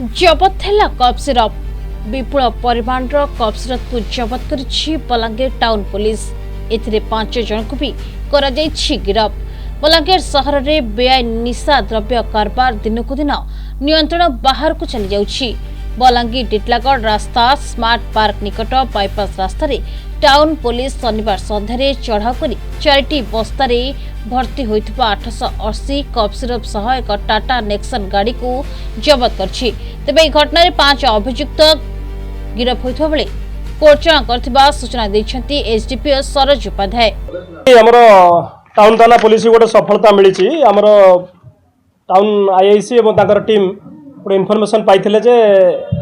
जबत है cough syrup विपुल परिमाण cough syrup को जबत कर बलांगीर टाउन पुलिस एथिरे 5 जन को भी करा गिरफ। बलांगीर सहर में बेआईन निशा द्रव्य कारबार दिनकू दिन नियंत्रण बाहर को चली जाउछि। बलांगीर टिटलागढ़ रास्ता स्मार्ट पार्क निकट बाईपास रास्ता रे टाउन पुलिस शनिवार सन्धारे चढ़ाऊ कर 4टी बस्तार भर्ती होइथिबा 880 कफ सिरप सह एक टाटा नेक्सन गाड़ी को जबत करछि। तेबे घटना रे 5 अभियुक्त गिरफ होइथिबा बेले कोर्चना करथिबा सूचना दैछन्ती एसडीपीओ सरोज उपाध्याय। हमर टाउन थाना पुलिस गोटे सफलता मिली। हमर टाउन आईआईसी एवं ताकर टीम गोटे इनफॉरमेशन पाइथिले जे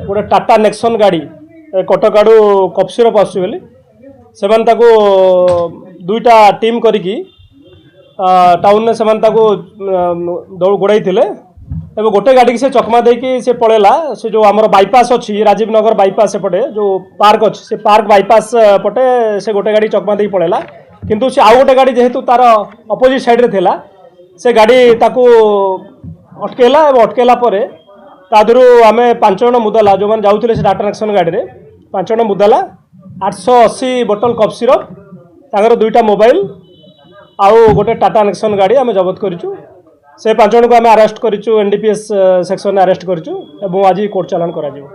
गोटे टाटा नेक्सन गाड़ी कटक आड़ू कफ सिरप आसुची बोली सेमान ताको दुईटा टीम करिकी टाउन ने सेमान ताको गोड़ाई थिले एवं गोटे गाड़ी की से चकमा देकी से पळेला। से जो हमर बाईपास अछि राजीव नगर बाईपास पटे जो पार्क अछि से पार्क बाईपास पटे से गोटे गाड़ी चकमा देकी पळेला। किंतु से आउ गोटे गाड़ी जेहेतु तार अपोजिट साइड रे थिला से गाड़ी ताको अटकेला एवं अटकेला परे तादरू आमे 5 जन मुदला जो माने जाउथिले से टाटा नेक्सन गाड़ी रे 5 जन मुदला 880 बोतल कफ सिरप तागर दुईटा मोबाइल आउ गोटे टाटा नेक्सन गाड़ी आमे जबत करिचु। से 5 जन को आमे अरेस्ट करिचु एनडीपीएस सेक्शन में अरेस्ट करिचु एवं आज कोर्ट चालान करा जिवो।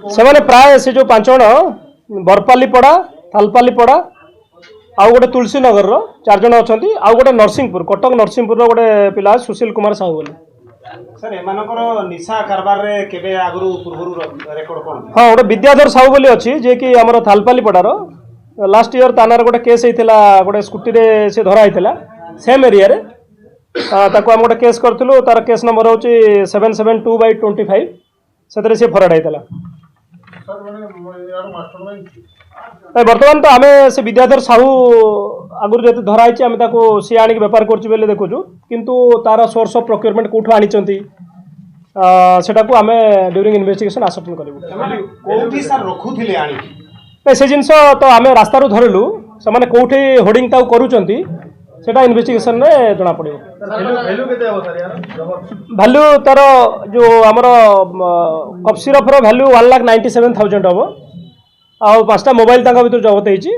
से माने प्राय से जो 5 जन बरपाली पड़ा थालपाली पड़ा आउ गोटे तुलसी नगर रो 4 जन अछंती आउ गोटे नरसिंहपुर कटक नरसिंहपुर रो गोटे पिला सुशील कुमार साहू बोली। सर एमानकर निशा कारबार रे केबे आगरू पूर्वरु रेकॉर्ड कोन? हां गोटे विद्याधर साहू बोली अछि जे कि हमर थालपाली पड़ार लास्ट ईयर तानार गोटे केस हेतिला गोटे स्कूटी रे से धरा हेतिला सेम एरिया रे ताको हम गोटे केस करथिलु तार केस नंबर होची 772/25 सेतरे से फराड हेतिला। सर माने यार मास्टरमाइंड बर्तमान तो आमे से विद्याधर साहू आगुर जते धरा आइछि आमे ताको से आनिक व्यापार करछि बेले देखुछु किंतु तार सोर्स ऑफ प्रोक्योरमेंट कोठु आनिचंती सेटा को आमे ड्यूरिंग इन्वेस्टिगेशन आसर्टन करबु। कोठी सर रखुथिले आनिक से जिनस तो आमे रास्ता रू धरलु से माने कोठी होर्डिंग ताउ करूचंती सेटा इन्वेस्टिगेशन रे जणा पड़िबो। वैल्यू केते हो सर यार वैल्यू तार जो हमर कफ सिरप रो वैल्यू 1,97,000 हबो आउ 5टा मोबाइल ताका भीतर जबत हेछि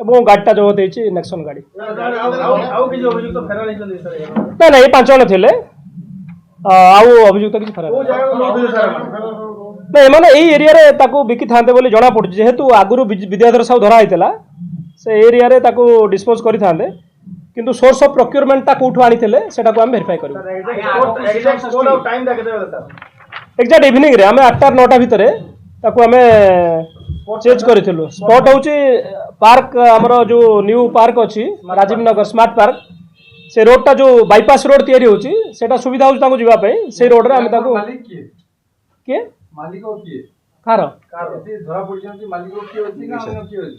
एवं गाड़ीटा जबत हेछि नेक्सन गाड़ी। आउ कि जो अभियुक्त फेरार हिचंदी सर यार ना ना ये 5 जन थिले आउ अभियुक्त किछि फरार ओ जागा ना एमाने एई एरिया रे ताको बिकी थांते बोली जणा पडुछि जेहेतु आगुरु विद्याधर साहू धरा आइतला से एरिया रे ताको डिस्पोज करि थांते किंतु सोर्स ऑफ प्रोक्योरमेंट ता कोठु आनिथिले सेटा को हम वेरीफाई करबो। एक्चुअली टाइम दा केते बेला सर एक्जेक्ट इवनिंग रे हमें 8टा 9टा भितरे ताको हमें चेंज करिथिलु। स्पॉट होची पार्क हमरो जो न्यू पार्क अछि राजीव नगर स्मार्ट पार्क से रोड टा जो बाईपास रोड तयारी होची सेटा सुविधा होची ताको जीवा पे से रोड रे हम ताको मालिक के मालिक और किए कार एते धरा पड़छन कि मालिक और किए होची ना अन्य किए होची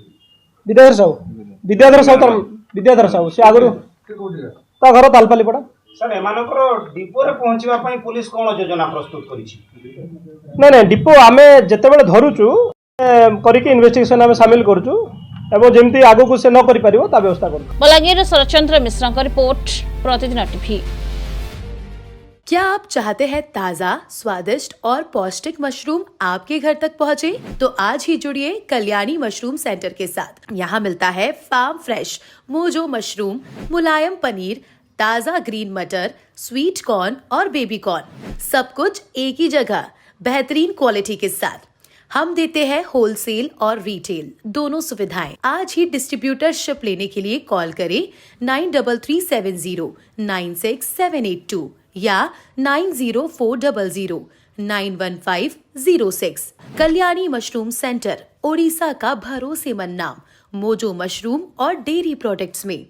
विद्याधर साहू से आगुरु के कोठी ता घर तालपाली पड़ा। सर एमानकर डिपो रे पहुंचबा पई पुलिस कोन योजना प्रस्तुत करिछि? ना ना डिपो आमे जते बेले धरुचु करिके इन्वेस्टिगेशन आमे शामिल करचु एवं जेमती आगो को से न करि परिबो ता व्यवस्था करु। बलांगीर शरचंद्र मिश्रा का रिपोर्ट प्रतिदिन टीवी। क्या आप चाहते हैं ताज़ा, स्वादिष्ट और पौष्टिक मशरूम आपके घर तक पहुंचे? तो आज ही जुड़िए कल्याणी मशरूम सेंटर के साथ। यहाँ मिलता है फार्म फ्रेश मोजो मशरूम, मुलायम पनीर, ताज़ा ग्रीन मटर, स्वीट कॉर्न और बेबी कॉर्न, सब कुछ एक ही जगह बेहतरीन क्वालिटी के साथ। हम देते हैं होलसेल और रिटेल दोनों सुविधाएं। आज ही डिस्ट्रीब्यूटरशिप लेने के लिए कॉल करें 9337096782 या 9040091506। कल्याणी मशरूम सेंटर, ओडिशा का भरोसेमंद नाम, मोजो मशरूम और डेयरी प्रोडक्ट्स में।